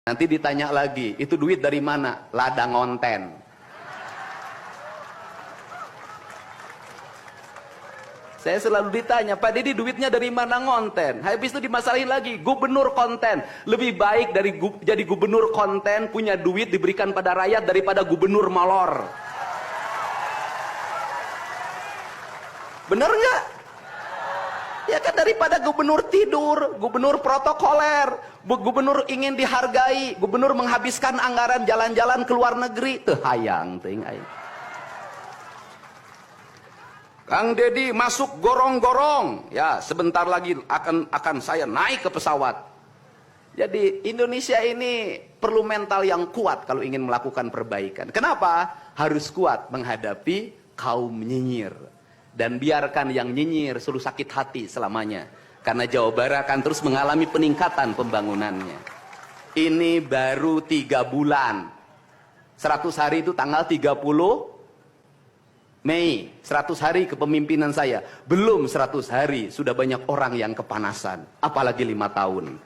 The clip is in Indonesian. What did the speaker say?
Nanti ditanya lagi, itu duit dari mana? Ladang onten. Saya selalu ditanya, Pak Deddy duitnya dari mana ngonten? Habis itu dimasalahin lagi, gubernur konten. Lebih baik dari jadi gubernur konten, punya duit diberikan pada rakyat daripada gubernur molor. Bener nggak? Ya kan, daripada gubernur tidur, gubernur protokoler, gubernur ingin dihargai, gubernur menghabiskan anggaran jalan-jalan ke luar negeri, teu hayang teuing aing. Kang Deddy masuk gorong-gorong, ya sebentar lagi akan saya naik ke pesawat. Jadi Indonesia ini perlu mental yang kuat kalau ingin melakukan perbaikan. Kenapa? Harus kuat menghadapi kaum nyinyir. Dan biarkan yang nyinyir suruh sakit hati selamanya. Karena Jawa Barat akan terus mengalami peningkatan pembangunannya. Ini baru 3 bulan. 100 hari itu tanggal 30 Mei. 100 hari kepemimpinan saya. Belum 100 hari sudah banyak orang yang kepanasan. Apalagi 5 tahun.